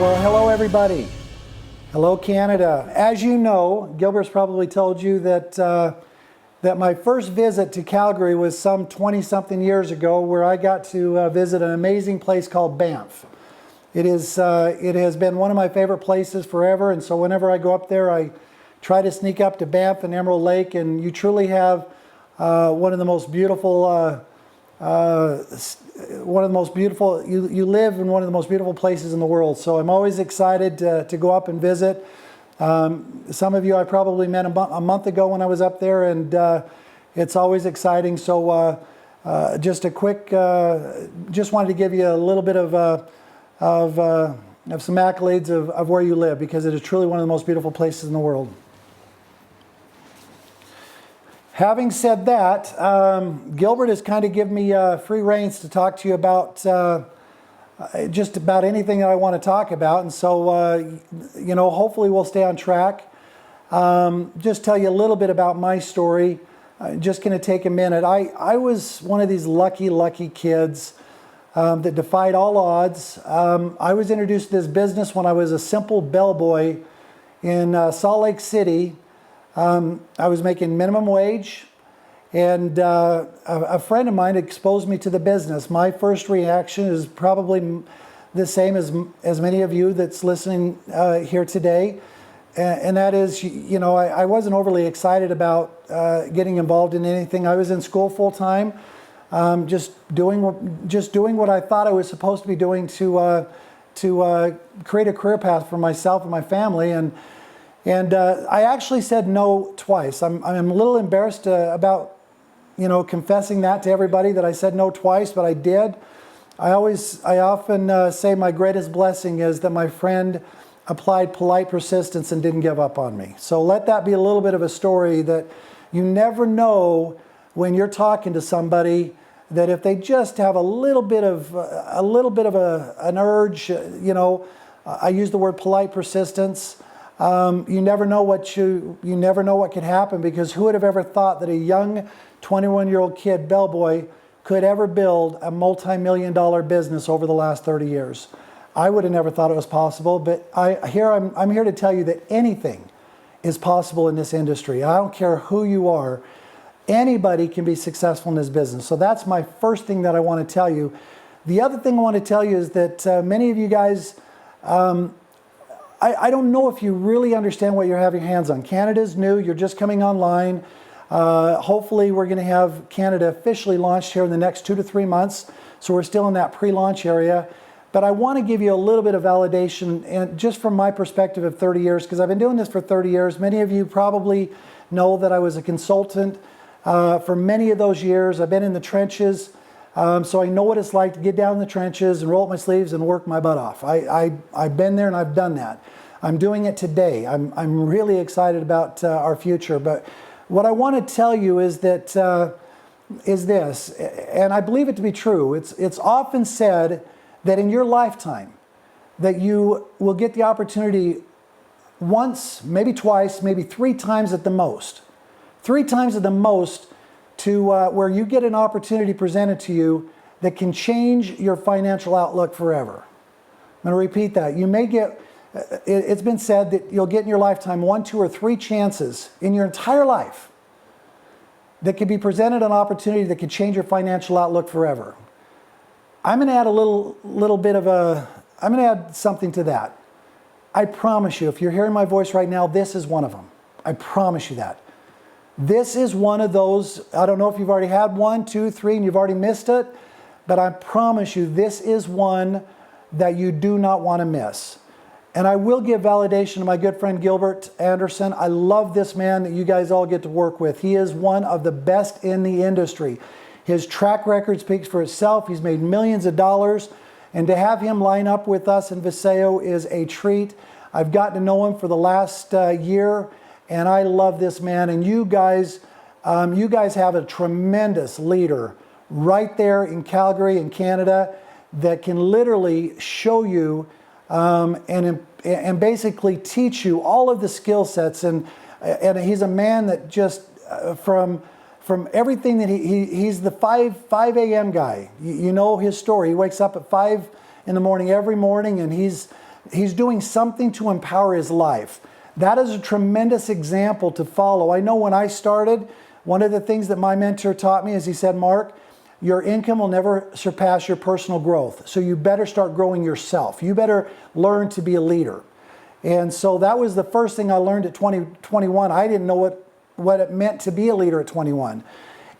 Well, hello everybody. Hello Canada. As you know, Gilbert's probably told you that that my first visit to Calgary was some 20-something years ago, where I got to visit an amazing place called Banff. It has been one of my favorite places forever, and so whenever I go up there, I try to sneak up to Banff and Emerald Lake, and you truly have one of the most beautiful you live in one of the most beautiful places in the world. So I'm always excited to go up and visit. Some of you I probably met a month ago when I was up there, and it's always exciting. So just a quick, just wanted to give you a little bit of some accolades of where you live, because it is truly one of the most beautiful places in the world. Having said that, Gilbert has kind of given me free reins to talk to you about just about anything that I want to talk about, and so you know, hopefully we'll stay on track. Just tell you a little bit about my story. Just going to take a minute. I was one of these lucky kids that defied all odds. I was introduced to this business when I was a simple bellboy in Salt Lake City. I was making minimum wage, and a friend of mine exposed me to the business. My first reaction is probably the same as many of you that's listening here today, and that is, you know, I wasn't overly excited about getting involved in anything. I was in school full time, just doing what I thought I was supposed to be doing to create a career path for myself and my family. And I actually said no twice. I'm a little embarrassed about, you know, confessing that to everybody, that I said no twice, but I did. I often say my greatest blessing is that my friend applied polite persistence and didn't give up on me. So let that be a little bit of a story, that you never know when you're talking to somebody, that if they just have a little bit of an urge, you know, I use the word polite persistence. You never know what could happen, because who would have ever thought that a young 21-year-old kid, bellboy, could ever build a multi-million-dollar business over the last 30 years? I would have never thought it was possible, but I'm here to tell you that anything is possible in this industry. I don't care who you are. Anybody can be successful in this business. So that's my first thing that I want to tell you. The other thing I want to tell you is that many of you guys, I don't know if you really understand what you're having your hands on. Canada's new. You're just coming online. Hopefully, we're going to have Canada officially launched here in the next 2 to 3 months. So we're still in that pre-launch area. But I want to give you a little bit of validation, and just from my perspective of 30 years, because I've been doing this for 30 years. Many of you probably know that I was a consultant for many of those years. I've been in the trenches. So I know what it's like to get down in the trenches and roll up my sleeves and work my butt off. I've been there and I've done that. I'm doing it today. I'm really excited about our future. But what I want to tell you is that is this, and I believe it to be true. It's often said that in your lifetime that you will get the opportunity once, maybe twice, maybe 3 times at the most. 3 times at the most, to where you get an opportunity presented to you that can change your financial outlook forever. I'm going to repeat that. You may get, it's been said that you'll get in your lifetime 1, 2, or 3 chances in your entire life that could be presented an opportunity that could change your financial outlook forever. I'm going to add I'm going to add something to that. I promise you, if you're hearing my voice right now, this is one of them. I promise you that. This is one of those. I don't know if you've already had 1, 2, 3 and you've already missed it, but I promise you this is one that you do not want to miss. And I will give validation to my good friend Gilbert Anderson. I love this man that you guys all get to work with. He is one of the best in the industry. His track record speaks for itself. He's made millions of dollars, and to have him line up with us in Viseo is a treat. I've gotten to know him for the last year, and I love this man. And you guys have a tremendous leader right there in Calgary, in Canada, that can literally show you and basically teach you all of the skill sets. And he's a man that just from everything that he's the 5 a.m. guy. You know his story. He wakes up at 5 in the morning every morning, and he's He's doing something to empower his life. That is a tremendous example to follow. I know when I started, one of the things that my mentor taught me is he said, Mark, your income will never surpass your personal growth. So you better start growing yourself. You better learn to be a leader. And so that was the first thing I learned at 21. I didn't know what it meant to be a leader at 21.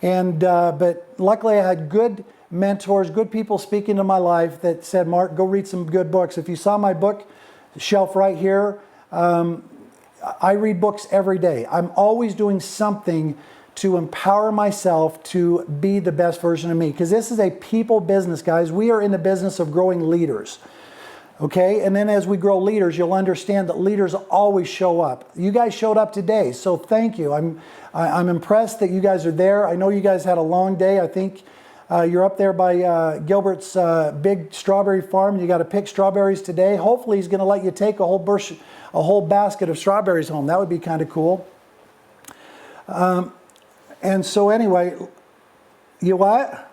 But luckily I had good mentors, good people speaking to my life that said, Mark, go read some good books. If you saw my book shelf right here, I read books every day. I'm always doing something to empower myself to be the best version of me. Because this is a people business, guys. We are in the business of growing leaders. Okay, and then as we grow leaders, you'll understand that leaders always show up. You guys showed up today, so thank you. I'm impressed that you guys are there. I know you guys had a long day. I think you're up there by Gilbert's big strawberry farm. You got to pick strawberries today. Hopefully he's going to let you take a whole basket of strawberries home. That would be kind of cool. And so anyway, you what?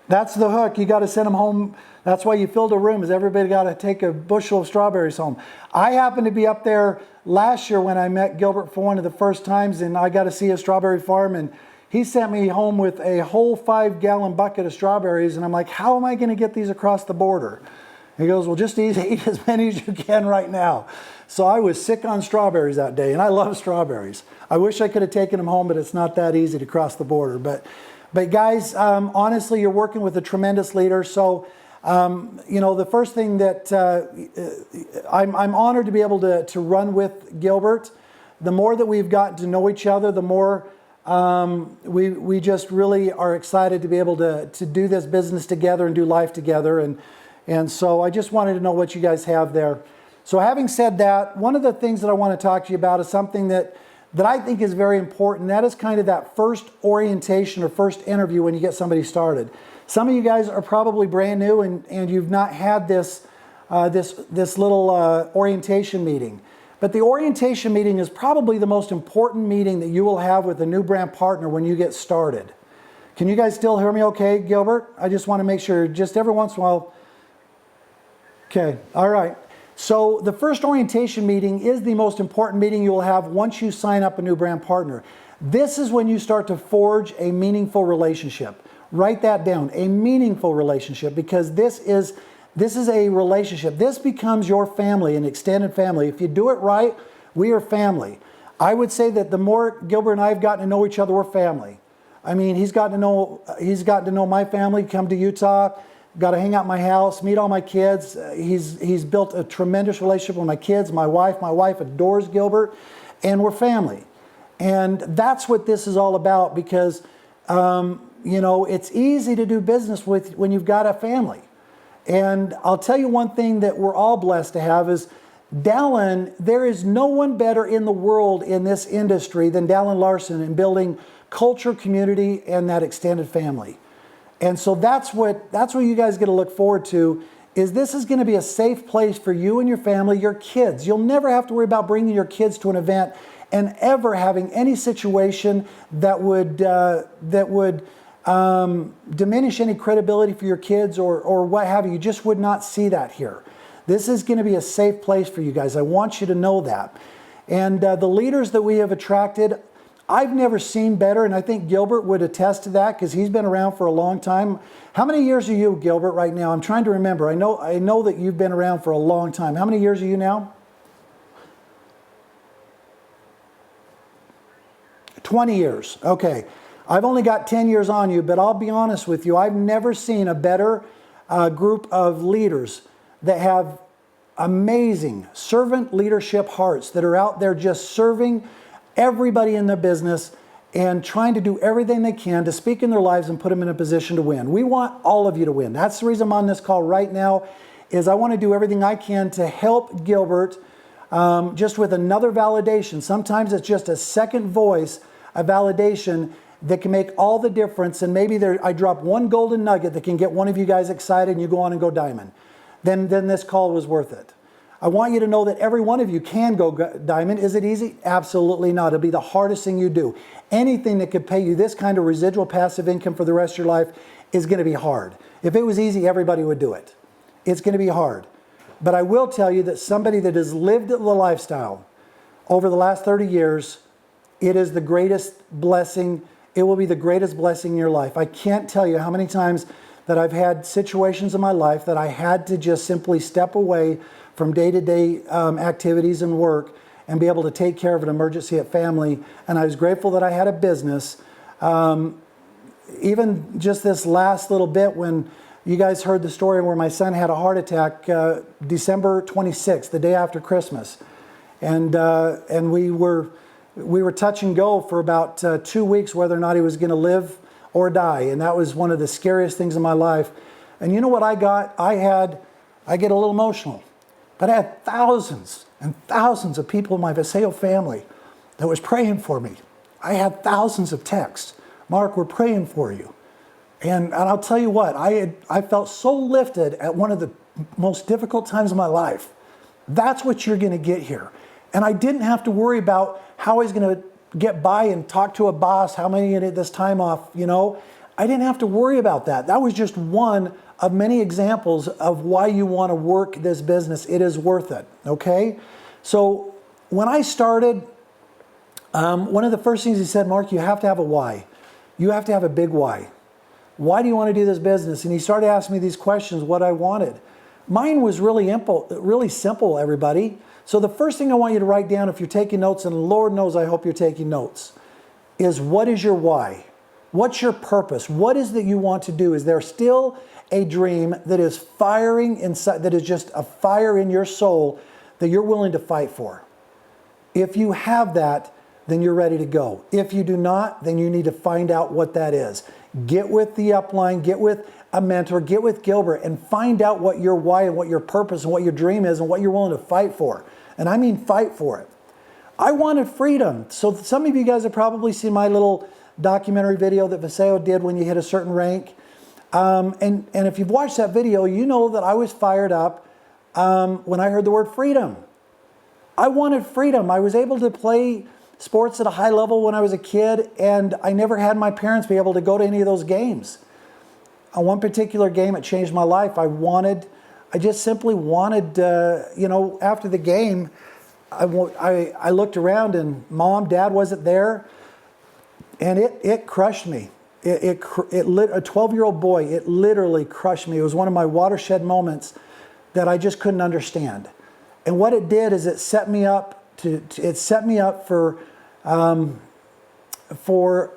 That's the hook. You got to send them home. That's why you filled a room, is everybody got to take a bushel of strawberries home. I happened to be up there last year when I met Gilbert for one of the first times, and I got to see a strawberry farm, and he sent me home with a whole 5-gallon bucket of strawberries, and I'm like, how am I going to get these across the border? He goes, well, just eat as many as you can right now. So I was sick on strawberries that day, and I love strawberries. I wish I could have taken them home, but it's not that easy to cross the border. But guys, honestly, you're working with a tremendous leader. So, you know, the first thing that I'm honored to be able to run with Gilbert. The more that we've gotten to know each other, the more we just really are excited to be able to do this business together and do life together. And so I just wanted to know what you guys have there. So having said that, one of the things that I want to talk to you about is something that I think is very important. That is kind of that first orientation or first interview when you get somebody started. Some of you guys are probably brand new and you've not had this little orientation meeting. But the orientation meeting is probably the most important meeting that you will have with a new brand partner when you get started. Can you guys still hear me okay, Gilbert? I just want to make sure, just every once in a while. Okay, all right. So the first orientation meeting is the most important meeting you will have once you sign up a new brand partner. This is when you start to forge a meaningful relationship. Write that down, a meaningful relationship, because this is a relationship. This becomes your family, an extended family. If you do it right, we are family. I would say that the more Gilbert and I have gotten to know each other, we're family. I mean, he's gotten to know my family, come to Utah, got to hang out at my house, meet all my kids. He's built a tremendous relationship with my kids, my wife. My wife adores Gilbert, and we're family. And that's what this is all about, because you know, it's easy to do business with when you've got a family. And I'll tell you one thing that we're all blessed to have is Dallin. There is no one better in the world in this industry than Dallin Larson in building culture, community, and that extended family. And so that's what you guys get to look forward to, is this is going to be a safe place for you and your family, your kids. You'll never have to worry about bringing your kids to an event and ever having any situation that would diminish any credibility for your kids or what have you. You just would not see that here. This is going to be a safe place for you guys. I want you to know that. And the leaders that we have attracted, I've never seen better, and I think Gilbert would attest to that because he's been around for a long time. How many years are you, Gilbert, right now? I'm trying to remember. I know that you've been around for a long time. How many years are you now? 20 years. Okay. I've only got 10 years on you, but I'll be honest with you. I've never seen a better group of leaders that have amazing servant leadership hearts that are out there just serving everybody in the business and trying to do everything they can to speak in their lives and put them in a position to win. We want all of you to win. That's the reason I'm on this call right now, is I want to do everything I can to help Gilbert just with another validation. Sometimes it's just a second voice, a validation that can make all the difference. And maybe I drop one golden nugget that can get one of you guys excited and you go on and go diamond. Then this call was worth it. I want you to know that every one of you can go diamond. Is it easy? Absolutely not. It'll be the hardest thing you do. Anything that could pay you this kind of residual passive income for the rest of your life is going to be hard. If it was easy, everybody would do it. it's going to be hard. But I will tell you that somebody that has lived the lifestyle over the last 30 years, it is the greatest blessing. It will be the greatest blessing in your life. I can't tell you how many times that I've had situations in my life that I had to just simply step away from day-to-day activities and work and be able to take care of an emergency at family. And I was grateful that I had a business. Even just this last little bit, when you guys heard the story where my son had a heart attack December 26th, the day after Christmas. And we were touch and go for about 2 weeks whether or not he was going to live or die. And that was one of the scariest things in my life. And you know what I got? I get a little emotional, but I had thousands and thousands of people in my Viseo family that was praying for me. I had thousands of texts. Mark, we're praying for you. And I'll tell you what, I felt so lifted at one of the most difficult times of my life. That's what you're going to get here. And I didn't have to worry about how I was going to get by and talk to a boss, how many get this time off, you know. I didn't have to worry about that. That was just one of many examples of why you want to work this business. It is worth it, okay? So when I started, one of the first things he said, Mark, you have to have a why. You have to have a big why. Why do you want to do this business? And he started asking me these questions, what I wanted. Mine was really simple, everybody. So the first thing I want you to write down if you're taking notes, and Lord knows I hope you're taking notes, is what is your why? What's your purpose? What is that you want to do? Is there still a dream that is firing inside, that is just a fire in your soul that you're willing to fight for? If you have that, then you're ready to go. If you do not, then you need to find out what that is. Get with the upline, get with a mentor, get with Gilbert, and find out what your why and what your purpose and what your dream is and what you're willing to fight for. And I mean fight for it. I wanted freedom. So some of you guys have probably seen my little documentary video that Viseo did when you hit a certain rank. And if you've watched that video, you know that I was fired up when I heard the word freedom. I wanted freedom. I was able to play sports at a high level when I was a kid, and I never had my parents be able to go to any of those games. On one particular game, it changed my life. I just simply wanted, after the game, I looked around and Mom, Dad wasn't there, and it crushed me. It lit a 12-year-old boy. It literally crushed me. It was one of my watershed moments that I just couldn't understand. And what it did is it set me up for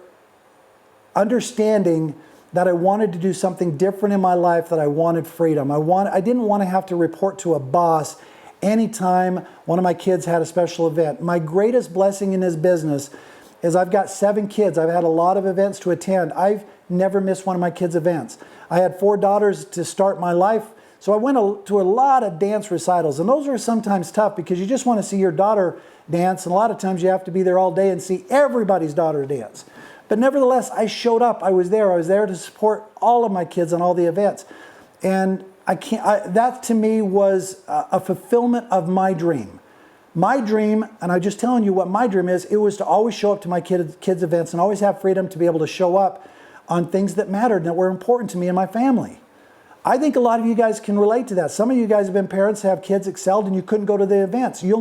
understanding that I wanted to do something different in my life, that I wanted freedom. I didn't want to have to report to a boss anytime one of my kids had a special event. My greatest blessing in this business is I've got 7 kids. I've had a lot of events to attend. I've never missed one of my kids' events. I had 4 daughters to start my life, so I went to a lot of dance recitals, and those are sometimes tough because you just want to see your daughter dance, and a lot of times you have to be there all day and see everybody's daughter dance. But nevertheless, I showed up. I was there. I was there to support all of my kids on all the events. And that to me was a fulfillment of my dream. My dream, and I'm just telling you what my dream is, it was to always show up to my kids' events and always have freedom to be able to show up on things that mattered and that were important to me and my family. I think a lot of you guys can relate to that. Some of you guys have been parents, have kids excelled, and you couldn't go to the events. You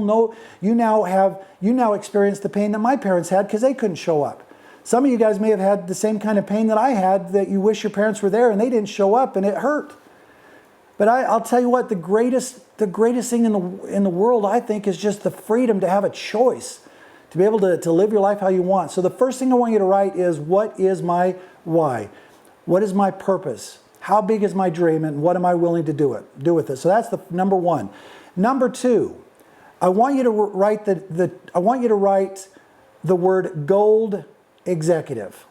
now experience the pain that my parents had because they couldn't show up. Some of you guys may have had the same kind of pain that I had, that you wish your parents were there and they didn't show up and it hurt. But I'll tell you what, the greatest thing in the world, I think, is just the freedom to have a choice, to be able to live your life how you want. So the first thing I want you to write is, what is my why? What is my purpose? How big is my dream, and what am I willing to do with it? So that's the number one. Number two, I want you to write the word gold executive.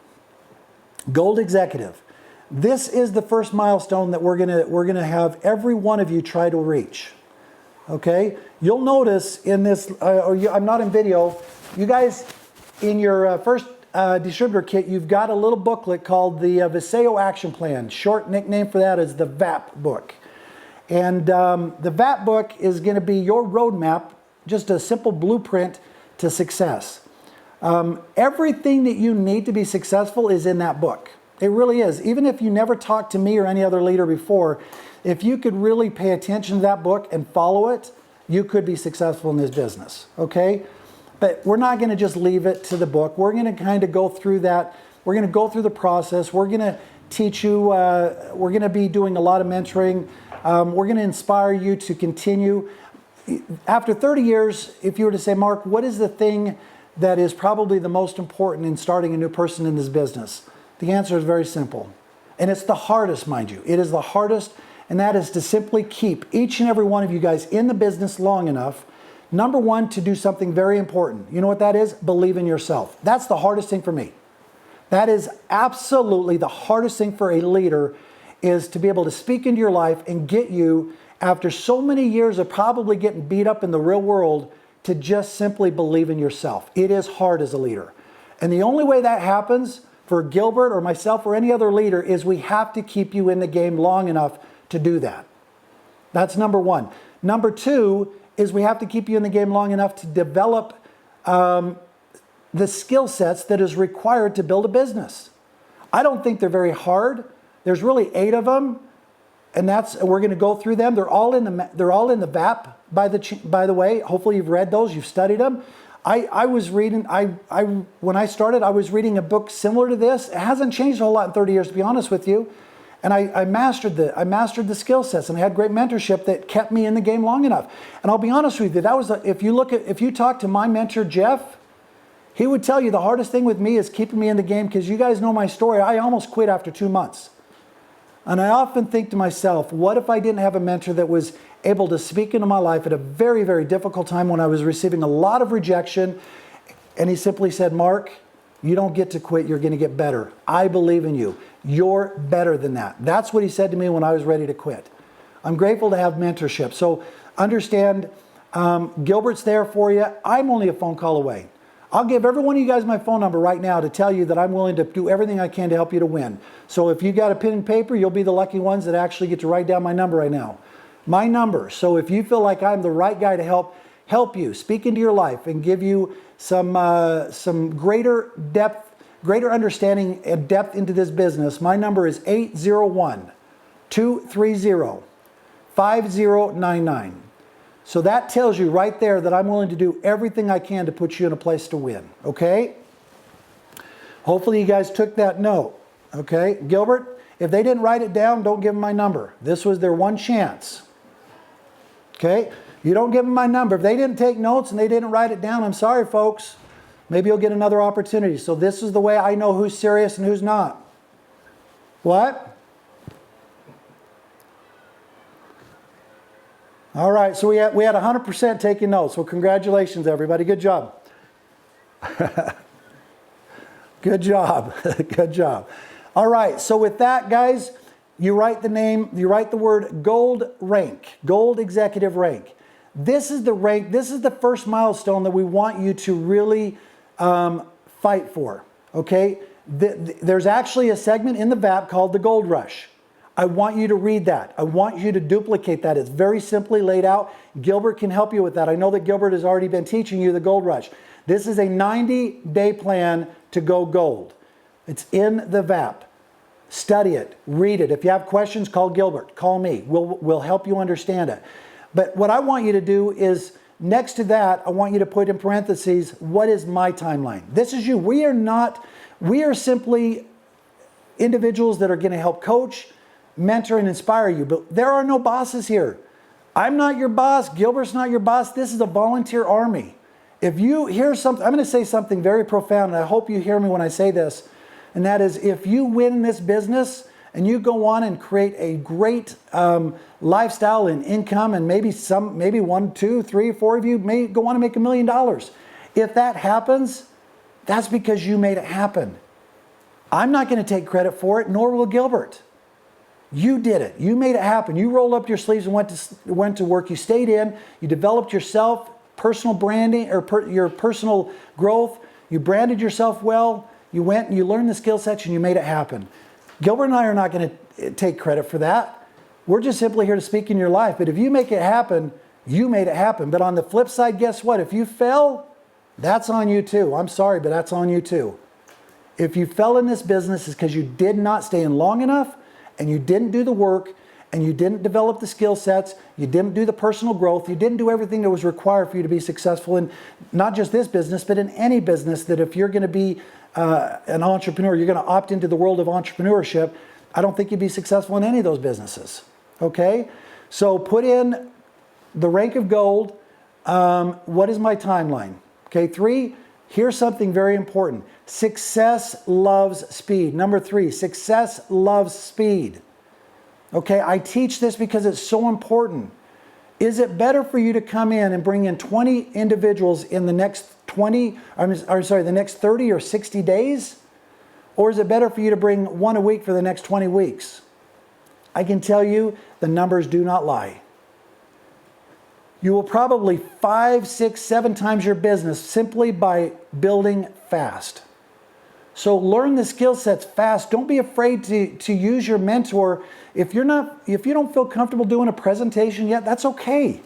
Gold executive. This is the first milestone that we're gonna have every one of you try to reach. Okay? You'll notice in this, I'm not in video, you guys, in your first distributor kit, you've got a little booklet called the Viseo Action Plan. Short nickname for that is the VAP book. And the VAP book is going to be your roadmap, just a simple blueprint to success. Everything that you need to be successful is in that book. It really is. Even if you never talked to me or any other leader before, if you could really pay attention to that book and follow it, you could be successful in this business, okay? But we're not going to just leave it to the book. We're going to kind of go through that. We're going to go through the process. We're going to teach you. We're going to be doing a lot of mentoring. We're going to inspire you to continue. After 30 years, if you were to say, Mark, what is the thing that is probably the most important in starting a new person in this business? The answer is very simple. And it's the hardest, mind you. It is the hardest, and that is to simply keep each and every one of you guys in the business long enough, number one, to do something very important. You know what that is? Believe in yourself. That's the hardest thing for me. That is absolutely the hardest thing for a leader, is to be able to speak into your life and get you, after so many years of probably getting beat up in the real world, to just simply believe in yourself. It is hard as a leader. And the only way that happens for Gilbert or myself or any other leader is we have to keep you in the game long enough to do that. That's number one. Number two is we have to keep you in the game long enough to develop the skill sets that is required to build a business. I don't think they're very hard. There's really 8 of them, and we're going to go through them. They're all in the VAP, by the way. Hopefully you've read those, you've studied them. I was reading, when I started, I was reading a book similar to this. It hasn't changed a whole lot in 30 years, to be honest with you. And I mastered the skill sets, and I had great mentorship that kept me in the game long enough. And I'll be honest with you, if you talk to my mentor, Jeff, he would tell you the hardest thing with me is keeping me in the game, because you guys know my story. I almost quit after 2 months. And I often think to myself, what if I didn't have a mentor that was able to speak into my life at a very, very difficult time when I was receiving a lot of rejection? And he simply said, Mark, you don't get to quit. You're going to get better. I believe in you. You're better than that. That's what he said to me when I was ready to quit. I'm grateful to have mentorship. So understand, Gilbert's there for you. I'm only a phone call away. I'll give every one of you guys my phone number right now to tell you that I'm willing to do everything I can to help you to win. So if you got a pen and paper, you'll be the lucky ones that actually get to write down my number right now. My number. So if you feel like I'm the right guy to help you, speak into your life and give you some greater depth, greater understanding and depth into this business, my number is 801-230-5099. So that tells you right there that I'm willing to do everything I can to put you in a place to win, okay? Hopefully you guys took that note, okay? Gilbert, if they didn't write it down, don't give them my number. This was their one chance, okay? You don't give them my number. If they didn't take notes and they didn't write it down, I'm sorry, folks. Maybe you'll get another opportunity. So this is the way I know who's serious and who's not. What? All right, so we had 100% taking notes. Well, congratulations, everybody. Good job. Good job. Good job. All right, so with that, guys, you write the word gold rank, gold executive rank. This is the rank, this is the first milestone that we want you to really fight for, okay? There's actually a segment in the VAP called the Gold Rush. I want you to read that. I want you to duplicate that. It's very simply laid out. Gilbert can help you with that. I know that Gilbert has already been teaching you the Gold Rush. This is a 90-day plan to go gold. It's in the VAP. Study it, read it. If you have questions, call Gilbert, call me. We'll help you understand it. But what I want you to do is, next to that, I want you to put in parentheses, what is my timeline? This is you. We are simply individuals that are going to help coach, mentor, and inspire you. But there are no bosses here. I'm not your boss. Gilbert's not your boss. This is a volunteer army. If you hear something, I'm going to say something very profound, and I hope you hear me when I say this, and that is, if you win this business and you go on and create a great lifestyle and income, and maybe 1, 2, 3, 4 of you may go on to make $1 million. If that happens, that's because you made it happen. I'm not going to take credit for it, nor will Gilbert. You did it. You made it happen. You rolled up your sleeves and went to work. You stayed in. You developed yourself, personal branding, or your personal growth. You branded yourself well. You went and you learned the skill sets and you made it happen. Gilbert and I are not going to take credit for that. We're just simply here to speak in your life. But if you make it happen, you made it happen. But on the flip side, guess what? If you fell, that's on you too. I'm sorry, but that's on you too. If you fell in this business, it's because you did not stay in long enough, and you didn't do the work, and you didn't develop the skill sets, you didn't do the personal growth, you didn't do everything that was required for you to be successful in not just this business, but in any business, that if you're going to be an entrepreneur, you're going to opt into the world of entrepreneurship, I don't think you'd be successful in any of those businesses. Okay? So put in the rank of gold. What is my timeline? Okay, 3, here's something very important. Success loves speed. Number 3, success loves speed. Okay, I teach this because it's so important. Is it better for you to come in and bring in 20 individuals in the next the next 30 or 60 days? Or is it better for you to bring 1 a week for the next 20 weeks? I can tell you the numbers do not lie. You will probably 5, 6, 7 times your business simply by building fast. So learn the skill sets fast. Don't be afraid to use your mentor. If you don't feel comfortable doing a presentation yet, that's okay.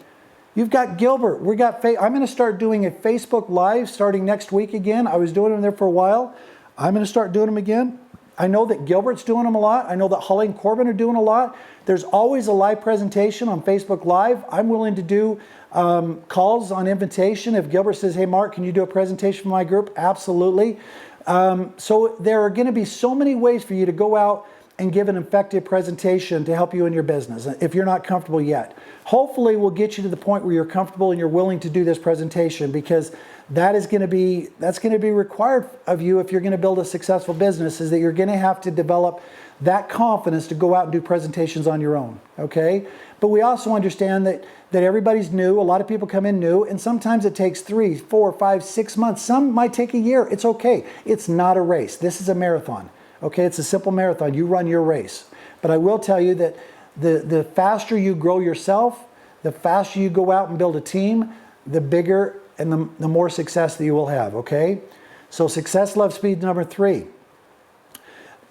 You've got Gilbert. I'm going to start doing a Facebook Live starting next week again. I was doing them there for a while. I'm going to start doing them again. I know that Gilbert's doing them a lot. I know that Holly and Corbin are doing a lot. There's always a live presentation on Facebook Live. I'm willing to do calls on invitation. If Gilbert says, hey, Mark, can you do a presentation for my group? Absolutely. So there are going to be so many ways for you to go out and give an effective presentation to help you in your business if you're not comfortable yet. Hopefully we'll get you to the point where you're comfortable and you're willing to do this presentation, because that's going to be required of you if you're going to build a successful business, is that you're going to have to develop that confidence to go out and do presentations on your own, okay? But we also understand that everybody's new. A lot of people come in new, and sometimes it takes 3, 4, 5, 6 months. Some might take a year. It's okay. It's not a race. This is a marathon, okay? It's a simple marathon. You run your race. But I will tell you that the faster you grow yourself, the faster you go out and build a team, the bigger and the more success that you will have, okay? So success loves speed, number 3.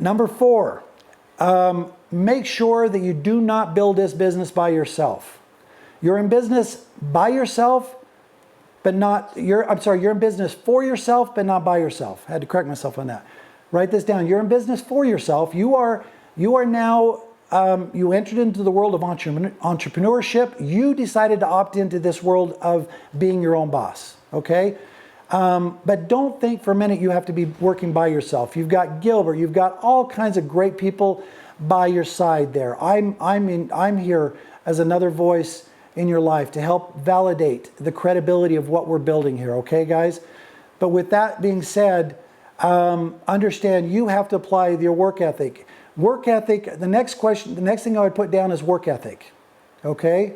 Number 4, make sure that you do not build this business by yourself. You're in business by yourself, but not, you're in business for yourself, but not by yourself. I had to correct myself on that. Write this down. You're in business for yourself. You are now, you entered into the world of entrepreneurship. You decided to opt into this world of being your own boss, okay? But don't think for a minute you have to be working by yourself. You've got Gilbert. You've got all kinds of great people by your side there. I'm here as another voice in your life to help validate the credibility of what we're building here, okay, guys? But with that being said, understand you have to apply your work ethic. Work ethic, the next thing I would put down is work ethic, okay?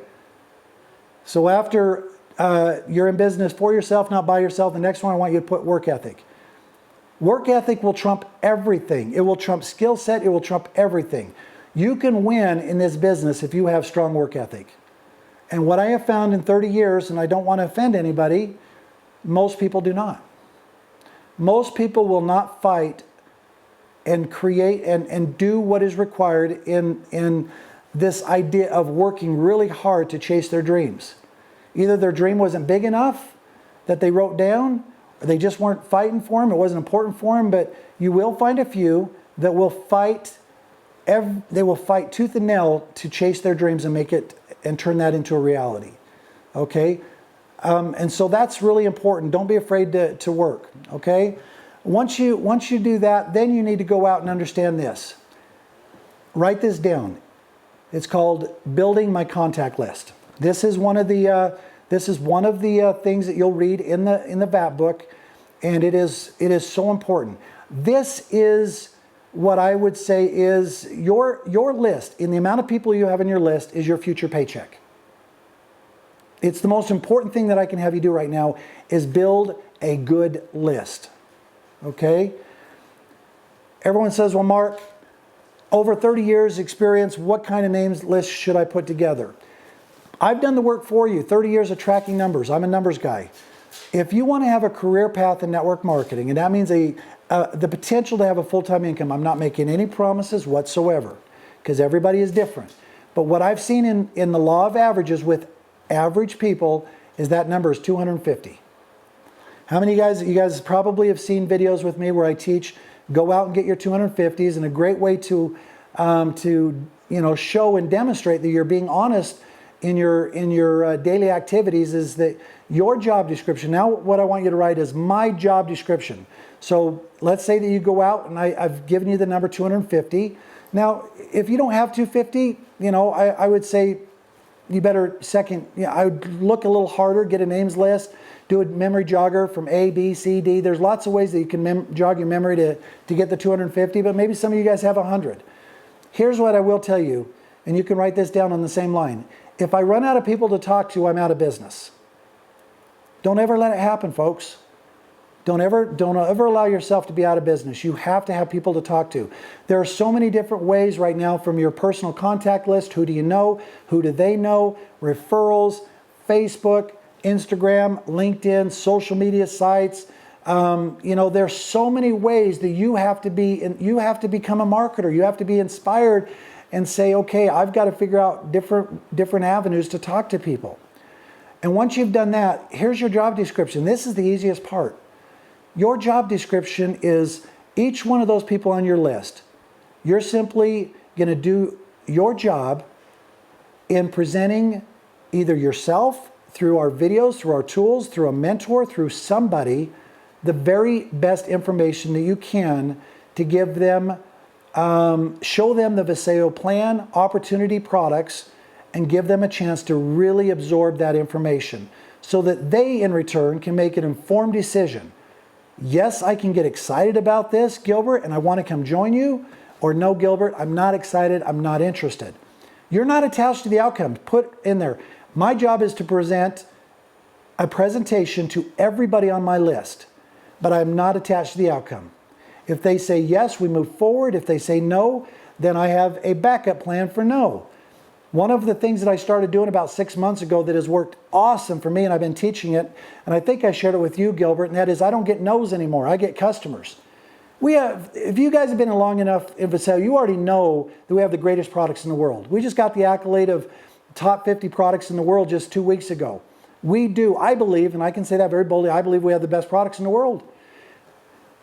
So after you're in business for yourself, not by yourself, the next one I want you to put work ethic. Work ethic will trump everything. It will trump skill set. It will trump everything. You can win in this business if you have strong work ethic. And what I have found in 30 years, and I don't want to offend anybody, most people do not. Most people will not fight and create and do what is required in this idea of working really hard to chase their dreams. Either their dream wasn't big enough that they wrote down, or they just weren't fighting for them, it wasn't important for them, but you will find a few that will fight, they will fight tooth and nail to chase their dreams and make it and turn that into a reality, okay? And so that's really important. Don't be afraid to work, okay? Once you do that, then you need to go out and understand this. Write this down. It's called building my contact list. This is one of the things that you'll read in the VAP book, and it is so important. This is what I would say is your list. In the amount of people you have in your list is your future paycheck. It's the most important thing that I can have you do right now is build a good list. Okay? Everyone says, well, Mark, over 30 years experience, what kind of names list should I put together? I've done the work for you, 30 years of tracking numbers. I'm a numbers guy. If you want to have a career path in network marketing, and that means the potential to have a full-time income, I'm not making any promises whatsoever, because everybody is different. But what I've seen in the law of averages with average people is that number is 250. How many of you guys probably have seen videos with me where I teach, go out and get your 250s, and a great way to show and demonstrate that you're being honest in your daily activities is that your job description. Now what I want you to write is my job description. So let's say that you go out and I've given you the number 250. Now, if you don't have 250, I would say you better I would look a little harder, get a names list, do a memory jogger from A, B, C, D. There's lots of ways that you can jog your memory to get the 250, but maybe some of you guys have 100. Here's what I will tell you, and you can write this down on the same line. If I run out of people to talk to, I'm out of business. Don't ever let it happen, folks. Don't ever allow yourself to be out of business. You have to have people to talk to. There are so many different ways right now, from your personal contact list, who do you know, who do they know, referrals, Facebook, Instagram, LinkedIn, social media sites. There's so many ways that you have to become a marketer. You have to be inspired and say, okay, I've got to figure out different avenues to talk to people. And once you've done that, here's your job description. This is the easiest part. Your job description is each one of those people on your list. You're simply going to do your job in presenting either yourself, through our videos, through our tools, through a mentor, through somebody, the very best information that you can to give them, show them the Viseo plan, opportunity, products, and give them a chance to really absorb that information so that they, in return, can make an informed decision. Yes, I can get excited about this, Gilbert, and I want to come join you. Or no, Gilbert, I'm not excited, I'm not interested. You're not attached to the outcome. Put in there, my job is to present a presentation to everybody on my list, but I'm not attached to the outcome. If they say yes, we move forward. If they say no, then I have a backup plan for no. One of the things that I started doing about 6 months ago that has worked awesome for me, and I've been teaching it, and I think I shared it with you, Gilbert, and that is I don't get no's anymore. I get customers. If you guys have been long enough in Viseo, you already know that we have the greatest products in the world. We just got the accolade of top 50 products in the world just 2 weeks ago. We do, I believe, and I can say that very boldly, I believe we have the best products in the world.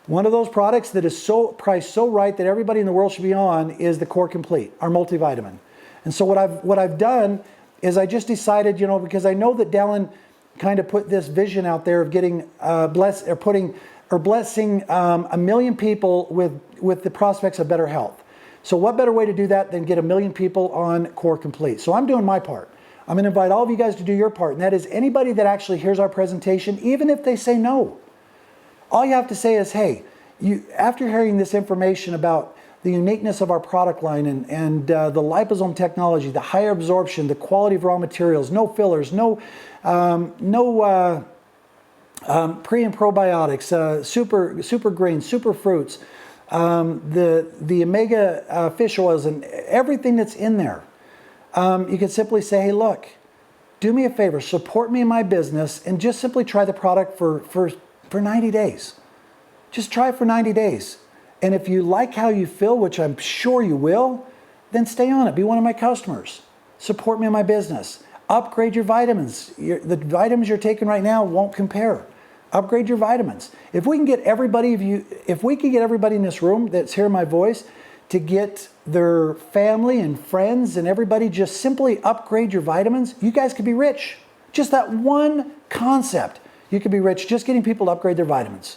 One of those products that is priced so right that everybody in the world should be on is the Core Complete, our multivitamin. And so what I've done is I just decided, because I know that Dallin kind of put this vision out there of getting blessing 1 million people with the prospects of better health. So what better way to do that than get 1 million people on Core Complete? So I'm doing my part. I'm going to invite all of you guys to do your part, and that is anybody that actually hears our presentation, even if they say no. All you have to say is, hey, after hearing this information about the uniqueness of our product line and the liposome technology, the higher absorption, the quality of raw materials, no fillers, no pre and probiotics, super greens, super fruits, the omega fish oils, and everything that's in there. You can simply say, hey, look, do me a favor, support me in my business, and just simply try the product for 90 days. Just try it for 90 days. And if you like how you feel, which I'm sure you will, then stay on it. Be one of my customers. Support me in my business. Upgrade your vitamins. The vitamins you're taking right now won't compare. Upgrade your vitamins. If we can get everybody in this room that's hearing my voice to get their family and friends and everybody just simply upgrade your vitamins, you guys could be rich. Just that one concept, you could be rich just getting people to upgrade their vitamins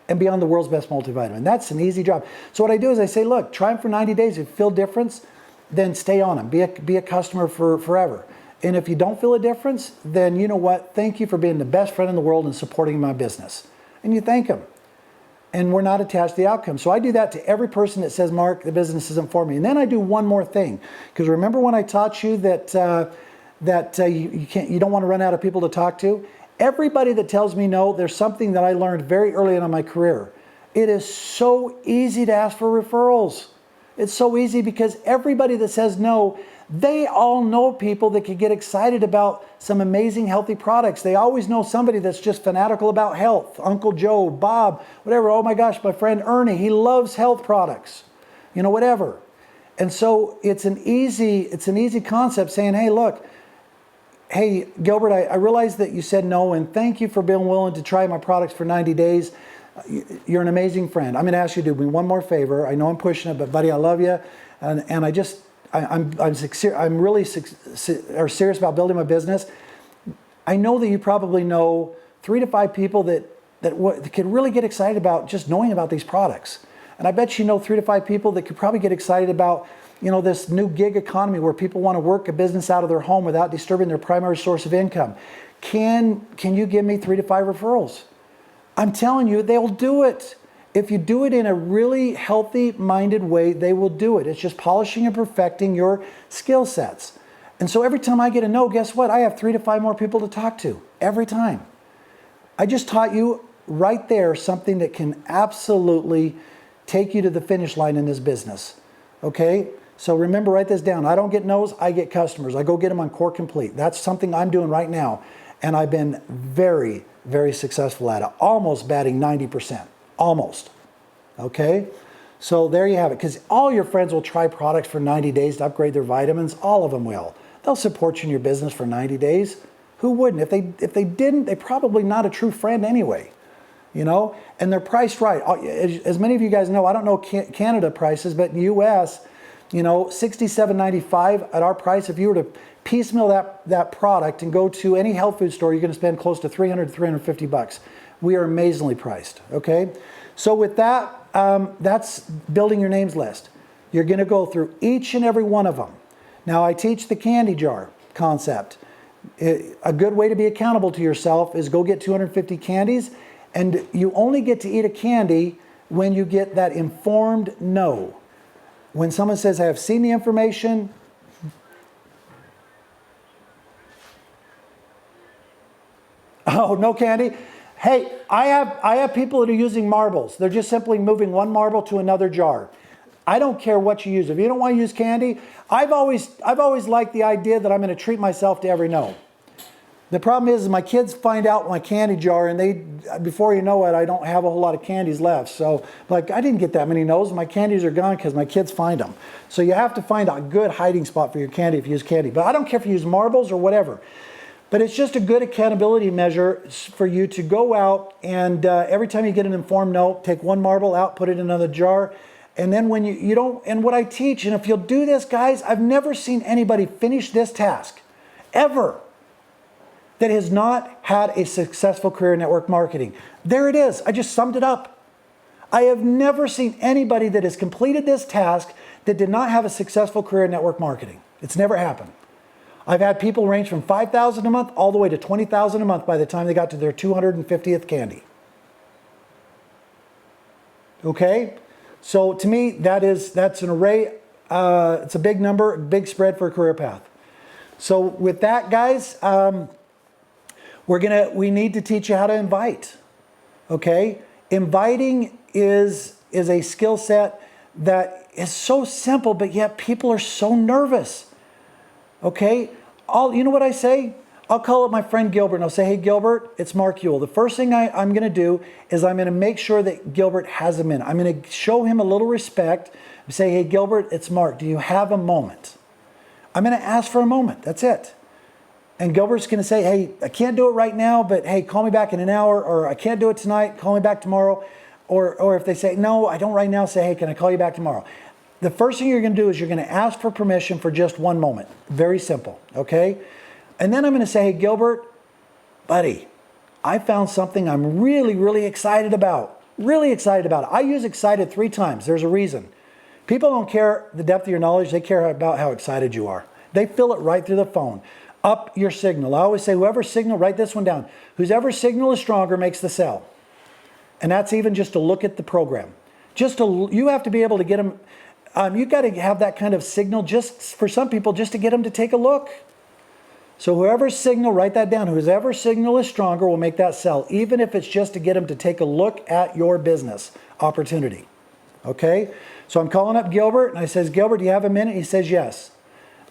and be on the world's best multivitamin. That's an easy job. So what I do is I say, look, try them for 90 days. If you feel difference, then stay on them. Be a customer for forever. And if you don't feel a difference, then you know what? Thank you for being the best friend in the world and supporting my business. And you thank them. And we're not attached to the outcome. So I do that to every person that says, Mark, the business isn't for me. And then I do one more thing. Because remember when I taught you that you don't want to run out of people to talk to? Everybody that tells me no, there's something that I learned very early in my career. It is so easy to ask for referrals. It's so easy because everybody that says no, they all know people that could get excited about some amazing healthy products. They always know somebody that's just fanatical about health. Uncle Joe, Bob, whatever. Oh my gosh, my friend Ernie, he loves health products. Whatever. And so it's an easy concept saying, hey, look, hey, Gilbert, I realize that you said no, and thank you for being willing to try my products for 90 days. You're an amazing friend. I'm going to ask you to do me one more favor. I know I'm pushing it, but buddy, I love you. And I'm really serious about building my business. I know that you probably know 3 to 5 people that could really get excited about just knowing about these products. And I bet you know 3 to 5 people that could probably get excited about, this new gig economy where people want to work a business out of their home without disturbing their primary source of income. Can you give me 3 to 5 referrals? I'm telling you, they'll do it. If you do it in a really healthy-minded way, they will do it. It's just polishing and perfecting your skill sets. And so every time I get a no, guess what? I have 3 to 5 more people to talk to every time. I just taught you right there something that can absolutely take you to the finish line in this business. Okay? So remember, write this down. I don't get no's, I get customers. I go get them on Core Complete. That's something I'm doing right now. And I've been very, very successful at it. Almost batting 90%. Almost. Okay? So there you have it. Because all your friends will try products for 90 days to upgrade their vitamins. All of them will. They'll support you in your business for 90 days. Who wouldn't? If they didn't, they're probably not a true friend anyway. And they're priced right. As many of you guys know, I don't know Canada prices, but in the US, $67.95 at our price. If you were to piecemeal that product and go to any health food store, you're going to spend close to $300 to $350. We are amazingly priced. Okay, so with that, that's building your names list. You're going to go through each and every one of them. Now, I teach the candy jar concept. A good way to be accountable to yourself is go get 250 candies, and you only get to eat a candy when you get that informed no. When someone says, I have seen the information, oh, no candy? Hey, I have people that are using marbles. They're just simply moving one marble to another jar. I don't care what you use. If you don't want to use candy, I've always liked the idea that I'm going to treat myself to every no. The problem is my kids find out my candy jar, and before you know it, I don't have a whole lot of candies left. So, I didn't get that many no's. My candies are gone because my kids find them. So you have to find a good hiding spot for your candy if you use candy. But I don't care if you use marbles or whatever. But it's just a good accountability measure for you to go out and every time you get an informed no, take one marble out, put it in another jar. And then when you don't, and what I teach, and if you'll do this, guys, I've never seen anybody finish this task, ever, that has not had a successful career in network marketing. There it is. I just summed it up. I have never seen anybody that has completed this task that did not have a successful career in network marketing. It's never happened. I've had people range from $5,000 a month all the way to $20,000 a month by the time they got to their 250th candy. Okay? So to me, that's an array. It's a big number, big spread for a career path. So with that, guys, we need to teach you how to invite. Okay? Inviting is a skill set that is so simple, but yet people are so nervous. Okay? You know what I say? I'll call up my friend Gilbert and I'll say, hey, Gilbert, it's Mark Ewell. The first thing I'm going to do is I'm going to make sure that Gilbert has a minute. I'm going to show him a little respect and say, hey, Gilbert, it's Mark. Do you have a moment? I'm going to ask for a moment. That's it. And Gilbert's going to say, hey, I can't do it right now, but hey, call me back in an hour, or I can't do it tonight, call me back tomorrow. Or if they say, no, I don't right now, say, hey, can I call you back tomorrow? The first thing you're going to do is you're going to ask for permission for just one moment. Very simple, okay? And then I'm going to say, hey, Gilbert, buddy, I found something I'm really, really excited about. Really excited about it. I use excited 3 times. There's a reason. People don't care the depth of your knowledge. They care about how excited you are. They feel it right through the phone. Up your signal. I always say, whoever signal, write this one down. Whoever signal is stronger makes the sell. And that's even just to look at the program. You have to be able to get them. You've got to have that kind of signal just for some people, just to get them to take a look. So whoever's signal, write that down. Whoever signal is stronger will make that sell, even if it's just to get them to take a look at your business opportunity. Okay? So I'm calling up Gilbert, and I says, Gilbert, do you have a minute? He says, yes.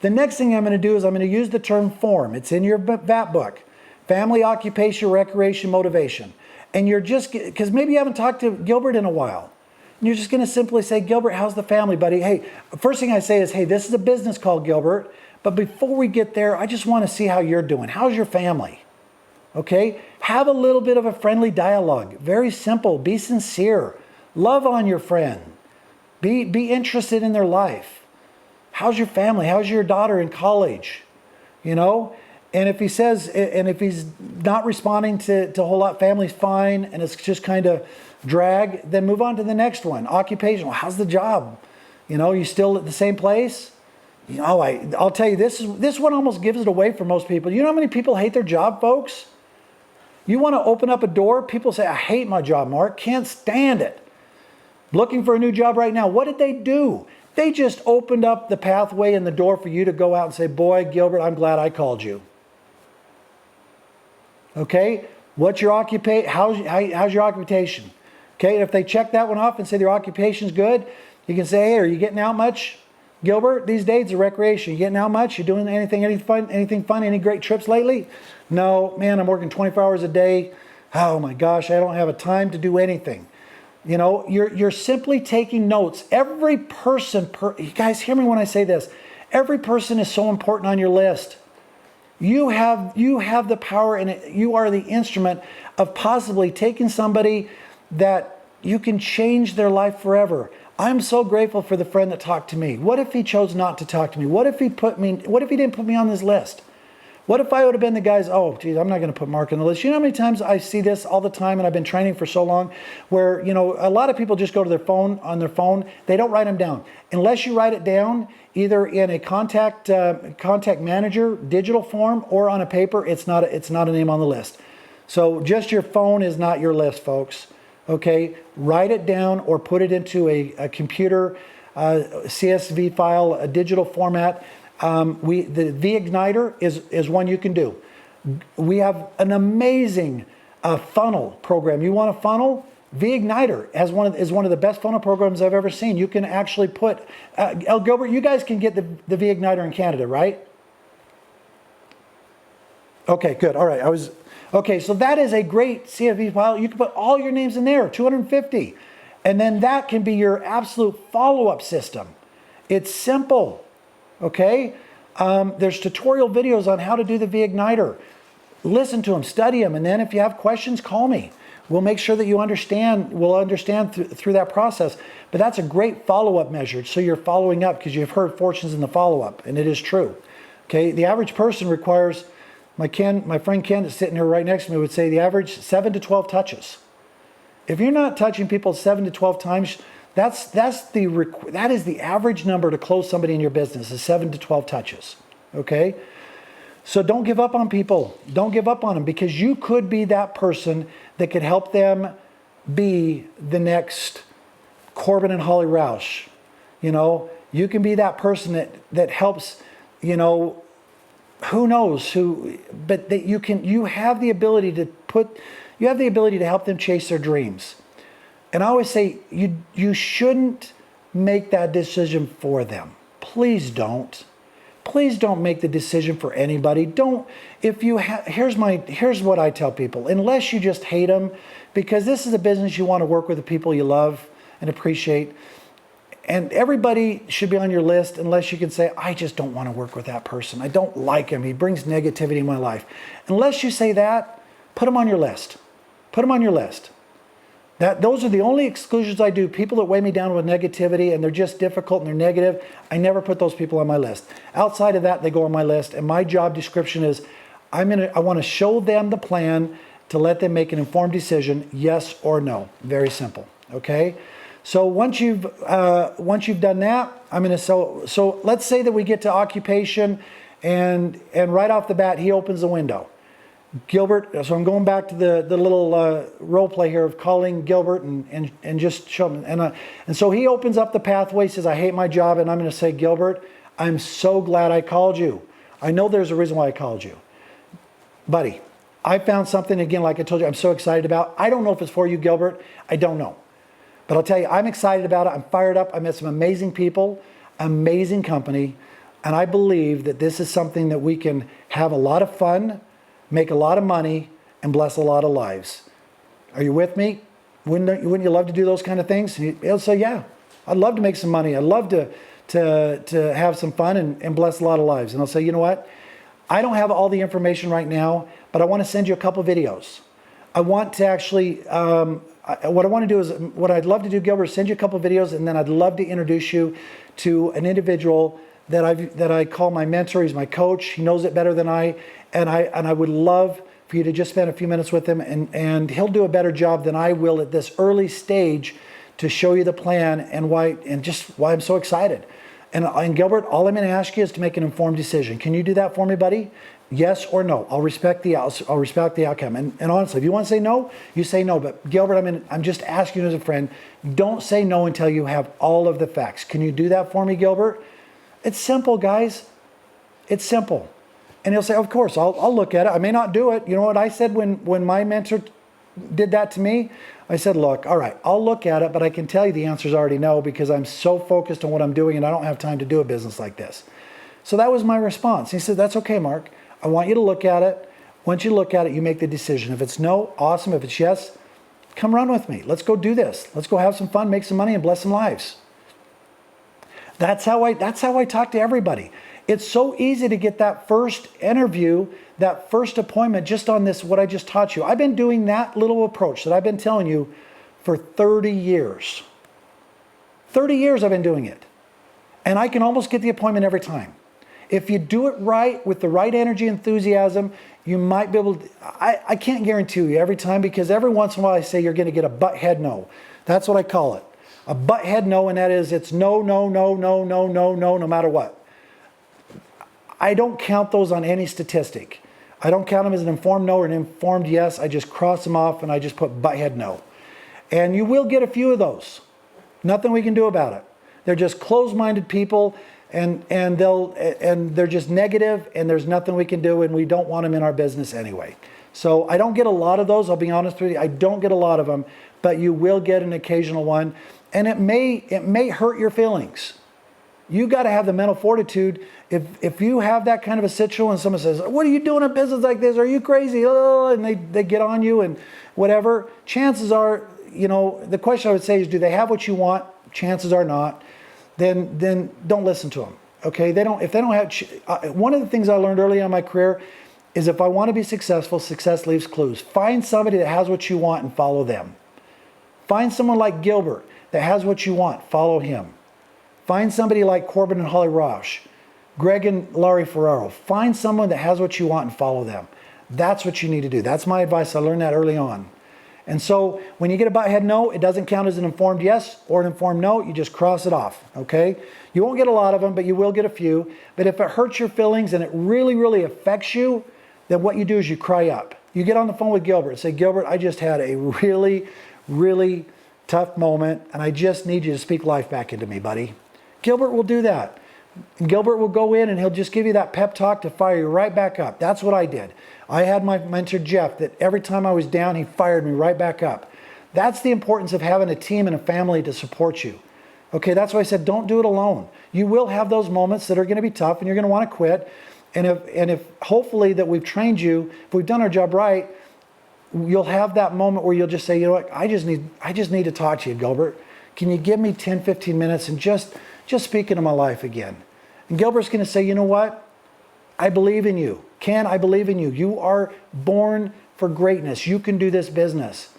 The next thing I'm going to do is I'm going to use the term form. It's in your VAT book. Family, occupation, recreation, motivation. And you're just, because maybe you haven't talked to Gilbert in a while. And you're just going to simply say, Gilbert, how's the family, buddy? Hey, first thing I say is, hey, this is a business call, Gilbert. But before we get there, I just want to see how you're doing. How's your family? Okay? Have a little bit of a friendly dialogue. Very simple. Be sincere. Love on your friend. Be interested in their life. how's your family? How's your daughter in college? You know? And if he says, and if he's not responding to a whole lot, family's fine, and it's just kind of drag, then move on to the next one. Occupational, how's the job? You know, you still at the same place? You know, I'll tell you, this one almost gives it away for most people. You know how many people hate their job, folks? You want to open up a door, people say, I hate my job, Mark, can't stand it. Looking for a new job right now. What did they do? They just opened up the pathway and the door for you to go out and say, boy, Gilbert, I'm glad I called you. Okay, what's your occupation? How's your occupation? Okay, and if they check that one off and say their occupation's good, you can say, hey, are you getting out much, Gilbert? These days of recreation, you getting out much? You doing anything fun? Any great trips lately? No, man, I'm working 24 hours a day. Oh my gosh, I don't have a time to do anything. You know, you're simply taking notes. Every person, you guys hear me when I say this. Every person is so important on your list. You have the power, and you are the instrument of possibly taking somebody that you can change their life forever. I'm so grateful for the friend that talked to me. What if he chose not to talk to me? What if he didn't put me on his list? What if I would have been the guy's, oh, geez, I'm not going to put Mark on the list. You know how many times I see this all the time, and I've been training for so long, where, you know, a lot of people just go to their phone, they don't write them down. Unless you write it down, either in a contact manager, digital form, or on a paper, it's not a name on the list. So just your phone is not your list, folks. Okay, write it down or put it into a computer CSV file, a digital format. The V-Igniter is one you can do. We have an amazing funnel program. You want a funnel? V-Igniter is one of the best funnel programs I've ever seen. You can actually put, Gilbert, you guys can get the V-Igniter in Canada, right? Okay, good. All right. Okay, so that is a great CSV file. You can put all your names in there, 250. And then that can be your absolute follow-up system. It's simple. Okay, there's tutorial videos on how to do the V-Igniter. Listen to them, study them, and then if you have questions, call me. We'll make sure that you understand. We'll understand through that process. But that's a great follow-up measure. So you're following up because you've heard fortunes in the follow-up, and it is true. Okay, the average person requires, my friend Ken that's sitting here right next to me would say the average 7 to 12 touches. If you're not touching people 7 to 12 times, that is the average number to close somebody in your business, is 7 to 12 touches. Okay? So don't give up on people. Don't give up on them, because you could be that person that could help them be the next Corbin and Holly Roush. You know, you can be that person that helps, you know, who knows who, but that you have the ability to help them chase their dreams. And I always say, you shouldn't make that decision for them. Please don't. Please don't make the decision for anybody. Don't. Here's what I tell people. Unless you just hate them, because this is a business you want to work with the people you love and appreciate. And everybody should be on your list, unless you can say, I just don't want to work with that person. I don't like him. He brings negativity in my life. Unless you say that, put them on your list. Put them on your list. Those are the only exclusions I do. People that weigh me down with negativity and they're just difficult and they're negative, I never put those people on my list. Outside of that, they go on my list. And my job description is, I want to show them the plan to let them make an informed decision, yes or no. Very simple. Okay. So once you've done that, so let's say that we get to occupation, and right off the bat he opens the window. Gilbert, so I'm going back to the little role play here of calling Gilbert and just show him. And so he opens up the pathway, says, I hate my job. And I'm going to say, Gilbert, I'm so glad I called you. I know there's a reason why I called you. Buddy, I found something, again, like I told you, I'm so excited about. I don't know if it's for you, Gilbert. I don't know. But I'll tell you, I'm excited about it. I'm fired up. I met some amazing people, amazing company. And I believe that this is something that we can have a lot of fun, make a lot of money, and bless a lot of lives. Are you with me? Wouldn't you love to do those kind of things? He'll say, yeah, I'd love to make some money. I'd love to have some fun and bless a lot of lives. And I'll say, you know what? I don't have all the information right now, but I want to send you a couple videos. I want to actually, what I want to do is, what I'd love to do, Gilbert, is send you a couple videos, and then I'd love to introduce you to an individual that I call my mentor. He's my coach. He knows it better than I, and I would love for you to just spend a few minutes with him, and he'll do a better job than I will at this early stage to show you the plan and just why I'm so excited. And Gilbert, all I'm going to ask you is to make an informed decision. Can you do that for me, buddy? Yes or no? I'll respect the outcome. And honestly, if you want to say no, you say no. But Gilbert, I'm just asking you as a friend, don't say no until you have all of the facts. Can you do that for me, Gilbert? It's simple, guys. It's simple. And he'll say, of course, I'll look at it. I may not do it. You know what I said when my mentor did that to me? I said, look, all right, I'll look at it, but I can tell you the answer's already no, because I'm so focused on what I'm doing and I don't have time to do a business like this. So that was my response. He said, that's okay, Mark. I want you to look at it. Once you look at it, you make the decision. If it's no, awesome. If it's yes, come run with me. Let's go do this. Let's go have some fun, make some money, and bless some lives. That's how I talk to everybody. It's so easy to get that first interview, that first appointment just on this, what I just taught you. I've been doing that little approach that I've been telling you for 30 years. 30 years I've been doing it. And I can almost get the appointment every time. If you do it right with the right energy, enthusiasm, you might be able to, I can't guarantee you every time, because every once in a while I say you're going to get a butt head no. That's what I call it. A butt head no, and that is it's no, no, no, no, no, no, no, no matter what. I don't count those on any statistic. I don't count them as an informed no or an informed yes. I just cross them off and I just put butthead no. And you will get a few of those. Nothing we can do about it. They're just closed-minded people, and they're just negative, and there's nothing we can do, and we don't want them in our business anyway. So I don't get a lot of those. I'll be honest with you. I don't get a lot of them, but you will get an occasional one, and it may hurt your feelings. You got to have the mental fortitude. If you have that kind of a situation, and someone says, what are you doing in business like this? Are you crazy? Oh, and they get on you and whatever. Chances are, the question I would say is, do they have what you want? Chances are not. Then don't listen to them. Okay? If they don't have, one of the things I learned early on in my career is if I want to be successful, success leaves clues. Find somebody that has what you want and follow them. Find someone like Gilbert that has what you want. Follow him. Find somebody like Corbin and Holly Roush, Greg and Laurie Ferraro. Find someone that has what you want and follow them. That's what you need to do. That's my advice. I learned that early on. And so when you get a butthead no, it doesn't count as an informed yes or an informed no. You just cross it off, okay? You won't get a lot of them, but you will get a few. But if it hurts your feelings and it really, really affects you, then what you do is you cry up. You get on the phone with Gilbert and say, Gilbert, I just had a really, really tough moment, and I just need you to speak life back into me, buddy. Gilbert will do that. And Gilbert will go in and he'll just give you that pep talk to fire you right back up. That's what I did. I had my mentor, Jeff, that every time I was down, he fired me right back up. That's the importance of having a team and a family to support you. Okay, that's why I said don't do it alone. You will have those moments that are going to be tough and you're going to want to quit. And if hopefully that we've trained you, if we've done our job right, you'll have that moment where you'll just say, you know what, I just need to talk to you, Gilbert. Can you give me 10, 15 minutes and just speak into my life again? And Gilbert's going to say, you know what? I believe in you. Ken, I believe in you. You are born for greatness. You can do this business.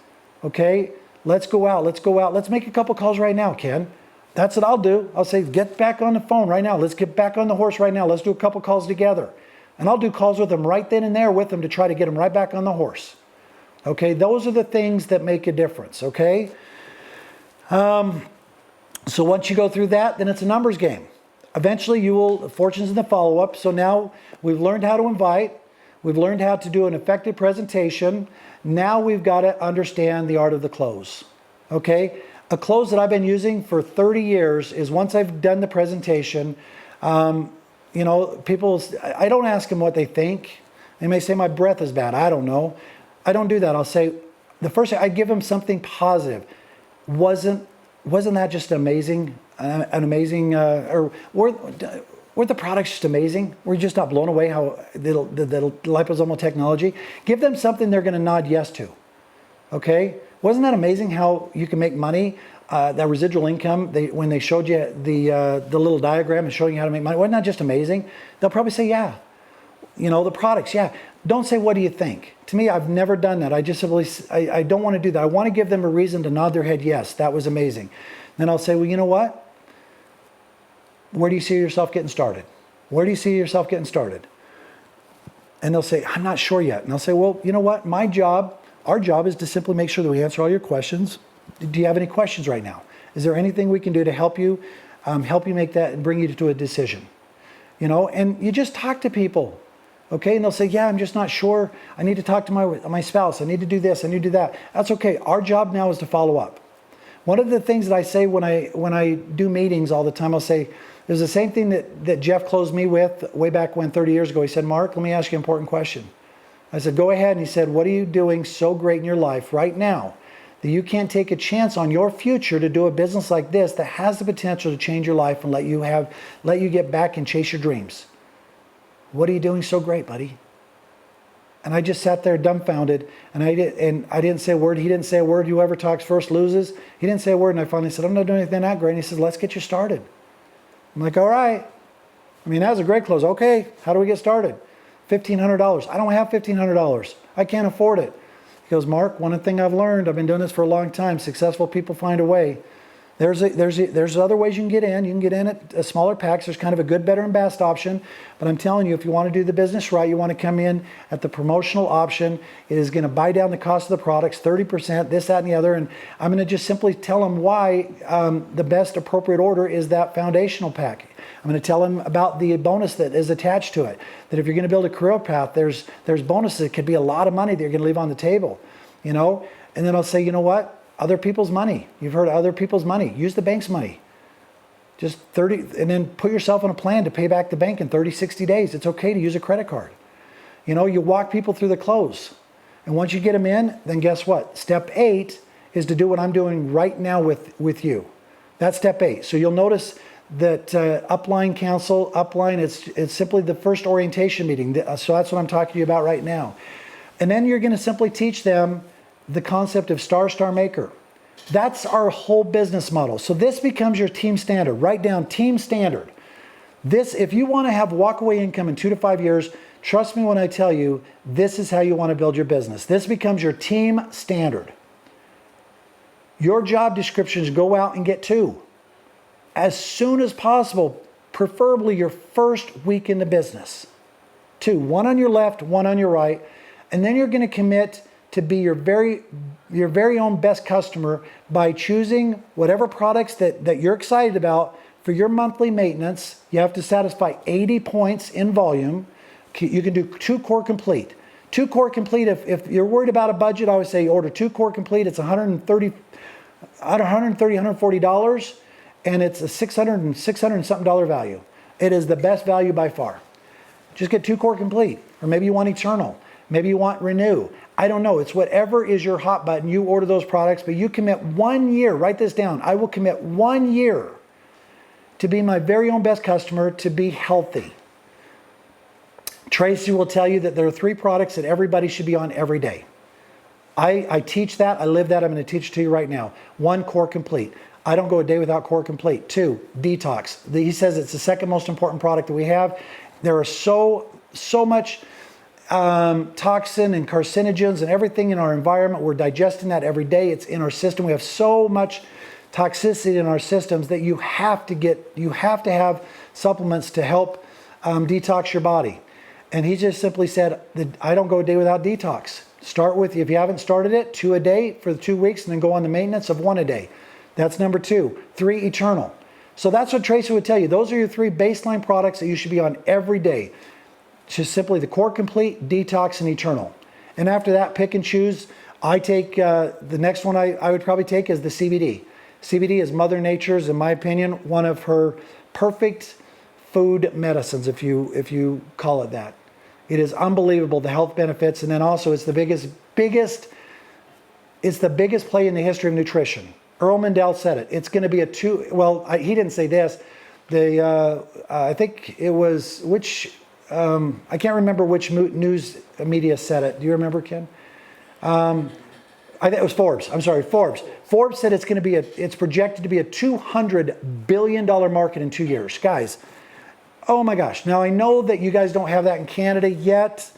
Okay? Let's go out. Let's make a couple calls right now, Ken. That's what I'll do. I'll say, get back on the phone right now. Let's get back on the horse right now. Let's do a couple calls together. And I'll do calls with them right then and there with them to try to get them right back on the horse. Okay? Those are the things that make a difference. Okay? So once you go through that, then it's a numbers game. Eventually fortune's in the follow-up. So now we've learned how to invite. We've learned how to do an effective presentation. Now we've got to understand the art of the close. Okay? A close that I've been using for 30 years is once I've done the presentation, people, I don't ask them what they think. They may say my breath is bad. I don't know. I don't do that. I'll say, the first thing, I give them something positive. Wasn't that just amazing? Or were the products just amazing? Were you just not blown away how the liposomal technology? Give them something they're going to nod yes to. Okay? Wasn't that amazing how you can make money? That residual income, when they showed you the little diagram and showing you how to make money, wasn't that just amazing? They'll probably say, yeah. The products, yeah. Don't say, what do you think? To me, I've never done that. I don't want to do that. I want to give them a reason to nod their head, yes, that was amazing. Then I'll say, well, you know what? where do you see yourself getting started? Where do you see yourself getting started? And they'll say, I'm not sure yet. And I'll say, well, you know what? Our job is to simply make sure that we answer all your questions. Do you have any questions right now? Is there anything we can do to help you make that and bring you to a decision? And you just talk to people, okay? And they'll say, yeah, I'm just not sure. I need to talk to my spouse. I need to do this. I need to do that. That's okay. Our job now is to follow up. One of the things that I say when I do meetings all the time, I'll say, there's the same thing that Jeff closed me with way back when 30 years ago. He said, Mark, let me ask you an important question. I said, go ahead. And he said, what are you doing so great in your life right now that you can't take a chance on your future to do a business like this that has the potential to change your life and let you get back and chase your dreams? What are you doing so great, buddy? And I just sat there dumbfounded, and I didn't say a word. He didn't say a word. Whoever talks first loses. He didn't say a word, and I finally said, I'm not doing anything that great. And he says, let's get you started. I'm like, all right. I mean, that was a great close. Okay, how do we get started? $1,500. I don't have $1,500. I can't afford it. He goes, Mark, one thing I've learned, I've been doing this for a long time, successful people find a way. There's other ways you can get in. You can get in at a smaller packs. There's kind of a good, better, and best option. But I'm telling you, if you want to do the business right, you want to come in at the promotional option. It is going to buy down the cost of the products, 30%, this, that, and the other. And I'm going to just simply tell them why the best appropriate order is that foundational pack. I'm going to tell them about the bonus that is attached to it. That if you're going to build a career path, there's bonuses. It could be a lot of money that you're going to leave on the table, And then I'll say, you know what? Other people's money. You've heard of other people's money. Use the bank's money. Just 30, and then put yourself on a plan to pay back the bank in 30, 60 days. It's okay to use a credit card. You walk people through the close. And once you get them in, then guess what? Step 8 is to do what I'm doing right now with you. That's step 8. So you'll notice that Upline Council, it's simply the first orientation meeting. So that's what I'm talking to you about right now. And then you're going to simply teach them the concept of Star Maker. That's our whole business model. So this becomes your team standard. Write down team standard. This, if you want to have walkaway income in 2 to 5 years, trust me when I tell you, this is how you want to build your business. This becomes your team standard. Your job descriptions, go out and get 2. As soon as possible, preferably your first week in the business. 2, one on your left, one on your right, and then you're going to commit to be your very own best customer by choosing whatever products that you're excited about for your monthly maintenance. You have to satisfy 80 points in volume. You can do 2 Core Complete. 2 Core Complete, if you're worried about a budget, I would say order 2 Core Complete. It's $140, and it's a $600 something value. It is the best value by far. Just get 2 Core Complete, or maybe you want Eternal. Maybe you want Renew. I don't know. It's whatever is your hot button. You order those products, but you commit 1 year. Write this down. I will commit 1 year to be my very own best customer, to be healthy. Tracy will tell you that there are 3 products that everybody should be on every day. I teach that. I live that. I'm going to teach it to you right now. 1, Core Complete. I don't go a day without Core Complete. 2, Detox. He says it's the second most important product that we have. There are so much toxin and carcinogens and everything in our environment. We're digesting that every day. It's in our system. We have so much toxicity in our systems that you have to have supplements to help detox your body. And he just simply said that I don't go a day without detox. Start with, if you haven't started it, 2 a day for the 2 weeks, and then go on the maintenance of 1 a day. That's number 2. 3, Eternal. So that's what Tracy would tell you. Those are your 3 baseline products that you should be on every day. Just simply the Core Complete, Detox, and Eternal. And after that, pick and choose. I take, the next one I would probably take is the CBD. CBD is Mother Nature's, in my opinion, one of her perfect food medicines, if you call it that. It is unbelievable, the health benefits. And then also it's the biggest play in the history of nutrition. Earl Mindell said it. It's going to be he didn't say this. I think it was, I can't remember which news media said it. Do you remember, Ken? I think it was Forbes. I'm sorry, Forbes. Forbes said it's projected to be a $200 billion market in 2 years. Guys, oh my gosh. Now I know that you guys don't have that in Canada yet.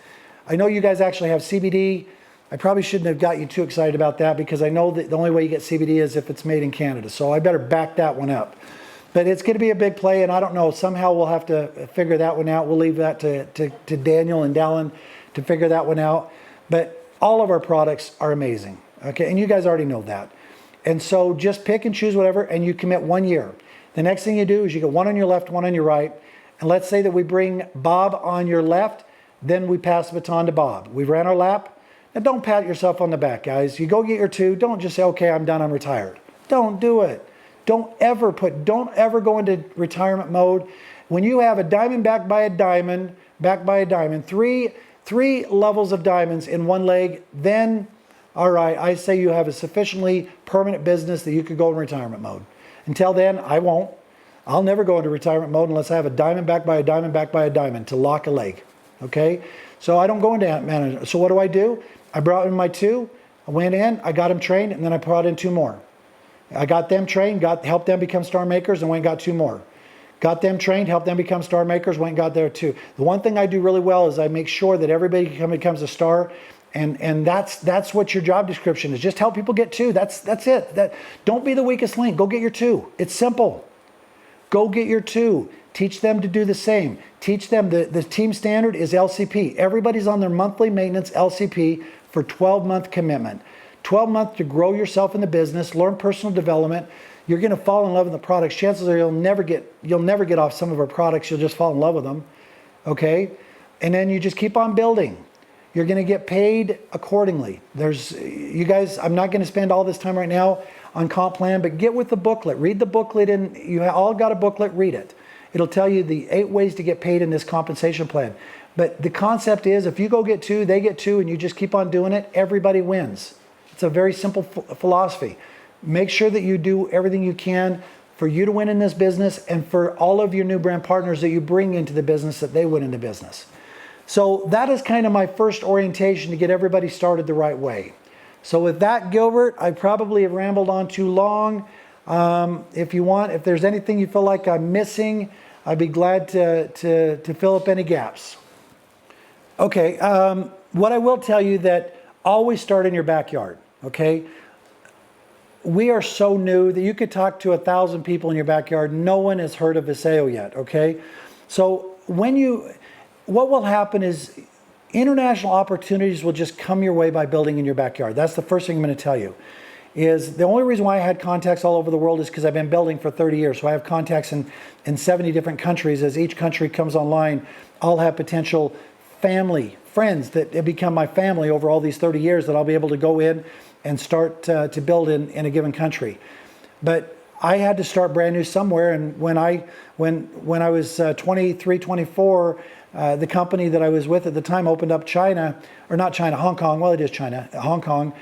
I know you guys actually have CBD. I probably shouldn't have got you too excited about that, because I know that the only way you get CBD is if it's made in Canada. So I better back that one up. But it's going to be a big play, and I don't know. Somehow we'll have to figure that one out. We'll leave that to Daniel and Dallin to figure that one out. But all of our products are amazing, okay? And you guys already know that. And so just pick and choose whatever, and you commit 1 year. The next thing you do is you get one on your left, one on your right. And let's say that we bring Bob on your left, then we pass the baton to Bob. We ran our lap. Now don't pat yourself on the back, guys. You go get your 2. Don't just say, okay, I'm done, I'm retired. Don't do it. Don't ever go into retirement mode. When you have a diamond backed by a diamond, three levels of diamonds in one leg, then, all right, I say you have a sufficiently permanent business that you could go in retirement mode. Until then, I won't. I'll never go into retirement mode unless I have a diamond backed by a diamond backed by a diamond to lock a leg, okay? So I don't go into management. So what do? I brought in my 2, I went in, I got them trained, and then I brought in 2 more. I got them trained, helped them become star makers, and went and got 2 more. Got them trained, helped them become star makers, went and got there 2. The one thing I do really well is I make sure that everybody becomes a star, and that's what your job description is. Just help people get 2. That's it. Don't be the weakest link. Go get your 2. It's simple. Go get your 2. Teach them to do the same. Teach them the team standard is LCP. Everybody's on their monthly maintenance LCP for 12-month commitment. 12 months to grow yourself in the business, learn personal development. You're going to fall in love with the products. Chances are you'll never get off some of our products. You'll just fall in love with them. Okay? And then you just keep on building. You're going to get paid accordingly. You guys, I'm not going to spend all this time right now on comp plan, but get with the booklet. Read the booklet, and you all got a booklet, read it. It'll tell you the 8 ways to get paid in this compensation plan. But the concept is if you go get 2, they get 2, and you just keep on doing it, everybody wins. It's a very simple philosophy. Make sure that you do everything you can for you to win in this business and for all of your new brand partners that you bring into the business that they win in the business. So that is kind of my first orientation to get everybody started the right way. So with that, Gilbert, I probably have rambled on too long. If there's anything you feel like I'm missing, I'd be glad to fill up any gaps. Okay, what I will tell you that always start in your backyard, okay? We are so new that you could talk to 1,000 people in your backyard. No one has heard of Viseo yet, okay? So what will happen is international opportunities will just come your way by building in your backyard. That's the first thing I'm going to tell you. Is the only reason why I had contacts all over the world is because I've been building for 30 years. So I have contacts in 70 different countries. As each country comes online, I'll have potential family, friends that have become my family over all these 30 years that I'll be able to go in and start to build in a given country. But I had to start brand new somewhere. And when I was 23, 24, the company that I was with at the time opened up Hong Kong. Well, it is China, Hong Kong.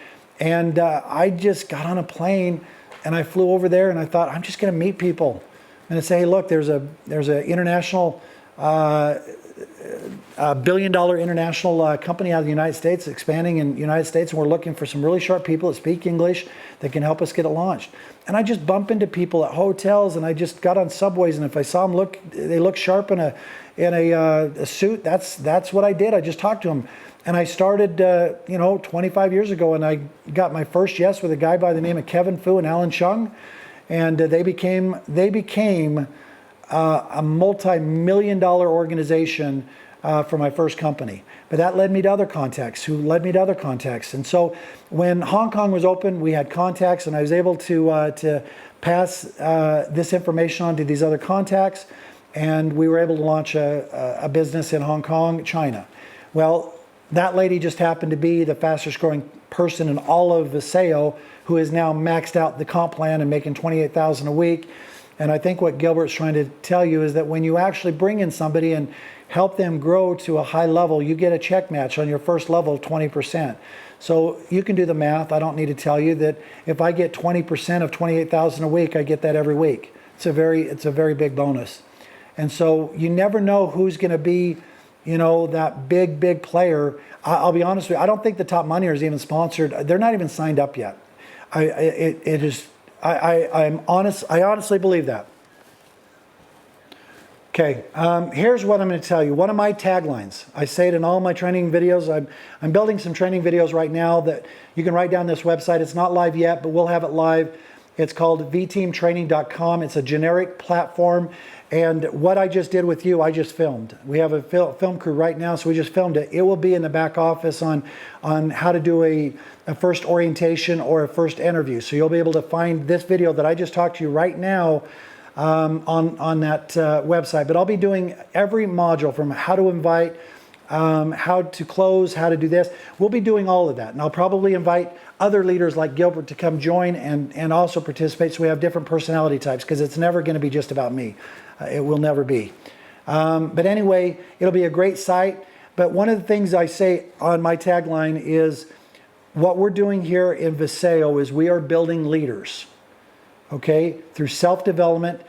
And I just got on a plane and I flew over there and I thought, I'm just going to meet people. And to say, hey, look, there's an international, $1 billion international company out of the United States, expanding in the United States. And we're looking for some really sharp people that speak English that can help us get it launched. And I just bump into people at hotels and I just got on subways. And if I saw them they look sharp in a suit, that's what I did. I just talked to them. And I started, 25 years ago, and I got my first yes with a guy by the name of Kevin Fu and Alan Chung, and they became a multi-million-dollar organization for my first company. But that led me to other contacts, who led me to other contacts. And so when Hong Kong was open, we had contacts, and I was able to pass this information on to these other contacts, and we were able to launch a business in Hong Kong, China. Well, that lady just happened to be the fastest growing person in all of Viseo, who is now maxed out the comp plan and making $28,000 a week. And I think what Gilbert's trying to tell you is that when you actually bring in somebody and help them grow to a high level, you get a check match on your first level of 20%. So you can do the math. I don't need to tell you that if I get 20% of $28,000 a week, I get that every week. It's a very big bonus. And so you never know who's going to be that big player. I'll be honest with you, I don't think the Top Money is even sponsored. They're not even signed up yet. I honestly believe that. Okay, here's what I'm going to tell you. One of my taglines, I say it in all my training videos. I'm building some training videos right now that you can write down this website. It's not live yet, but we'll have it live. It's called vteamtraining.com. It's a generic platform. And what I just did with you, I just filmed. We have a film crew right now, so we just filmed it. It will be in the back office on how to do a first orientation or a first interview. So you'll be able to find this video that I just talked to you right now on that website. But I'll be doing every module from how to invite, how to close, how to do this. We'll be doing all of that. And I'll probably invite other leaders like Gilbert to come join and also participate, so we have different personality types, because it's never going to be just about me. It will never be. But anyway, it'll be a great site. But one of the things I say on my tagline is what we're doing here in Viseo is we are building leaders, okay, through self-development.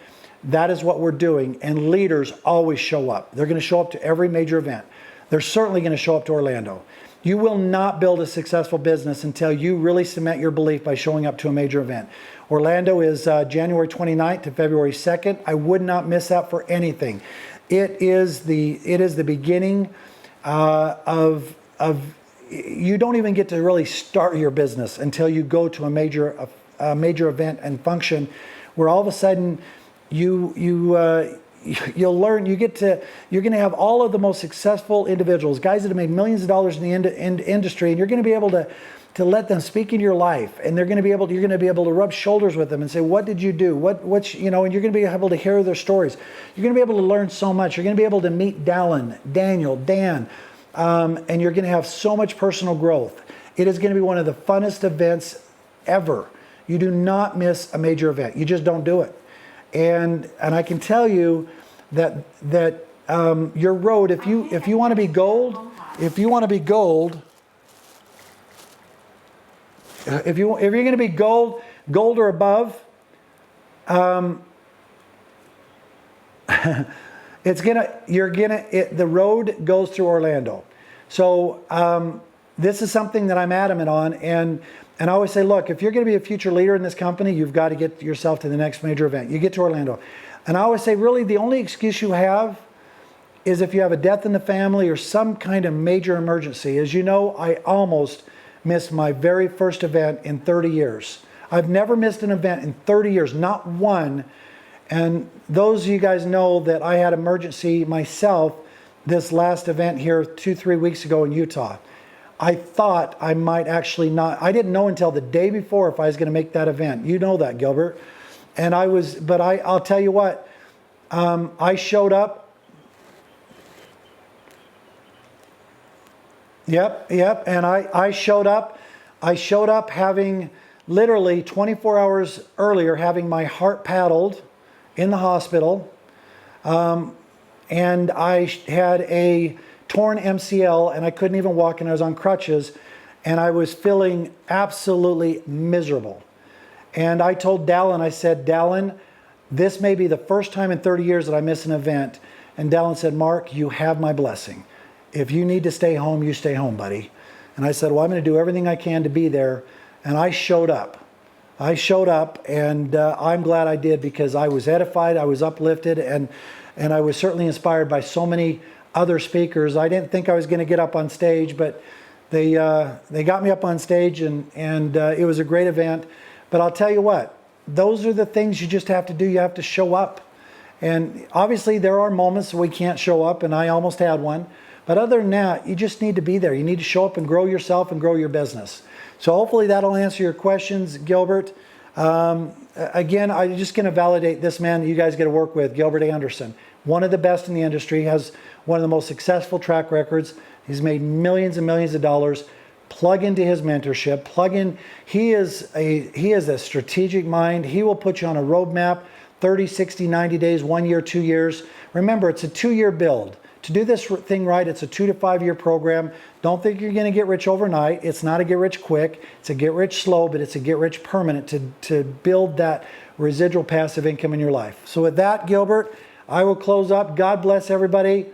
That is what we're doing. And leaders always show up. They're going to show up to every major event. They're certainly going to show up to Orlando. You will not build a successful business until you really cement your belief by showing up to a major event. Orlando is January 29th to February 2nd. I would not miss that for anything. It is the beginning of you don't even get to really start your business until you go to a major event and function, where all of a sudden you'll learn. You're going to have all of the most successful individuals, guys that have made millions of dollars in the industry, and you're going to be able to let them speak into your life, and you're going to be able to rub shoulders with them and say, what did you do? And you're going to be able to hear their stories. You're going to be able to learn so much. You're going to be able to meet Daniel, Dan, and you're going to have so much personal growth. It is going to be one of the funnest events ever. You do not miss a major event. You just don't do it. And I can tell you that your road, if you want to be gold, if you're going to be gold or above, the road goes through Orlando. So this is something that I'm adamant on, and I always say, look, if you're going to be a future leader in this company, you've got to get yourself to the next major event. You get to Orlando. And I always say, really, the only excuse you have is if you have a death in the family or some kind of major emergency. As you know, I almost missed my very first event in 30 years. I've never missed an event in 30 years, not one. And those of you guys know that I had emergency myself this last event here 2-3 weeks ago in Utah. I thought I might actually not. I didn't know until the day before if I was going to make that event. You know that, Gilbert. And I'll tell you what, I showed up. Yep. And I showed up. I showed up having literally 24 hours earlier, having my heart paddled in the hospital. And I had a torn MCL, and I couldn't even walk, and I was on crutches, and I was feeling absolutely miserable. And I told Dallin, I said, Dallin, this may be the first time in 30 years that I miss an event. And Dallin said, Mark, you have my blessing. If you need to stay home, you stay home, buddy. And I said, well, I'm going to do everything I can to be there. And I showed up. And I'm glad I did, because I was edified, I was uplifted, and I was certainly inspired by so many other speakers. I didn't think I was going to get up on stage, but they got me up on stage, and it was a great event. But I'll tell you what, those are the things you just have to do. You have to show up. And obviously there are moments we can't show up, and I almost had one. But other than that, you just need to be there. You need to show up and grow yourself and grow your business. So hopefully that'll answer your questions, Gilbert. Again, I'm just going to validate this man that you guys get to work with, Gilbert Anderson. One of the best in the industry, has one of the most successful track records. He's made millions and millions of dollars. Plug into his mentorship. Plug in. He is a strategic mind. He will put you on a roadmap, 30, 60, 90 days, 1 year, 2 years. Remember, it's a 2-year build. To do this thing right, it's a 2 to 5 year program. Don't think you're going to get rich overnight. It's not a get rich quick. It's a get rich slow, but it's a get rich permanent to build that residual passive income in your life. So with that, Gilbert, I will close up. God bless everybody.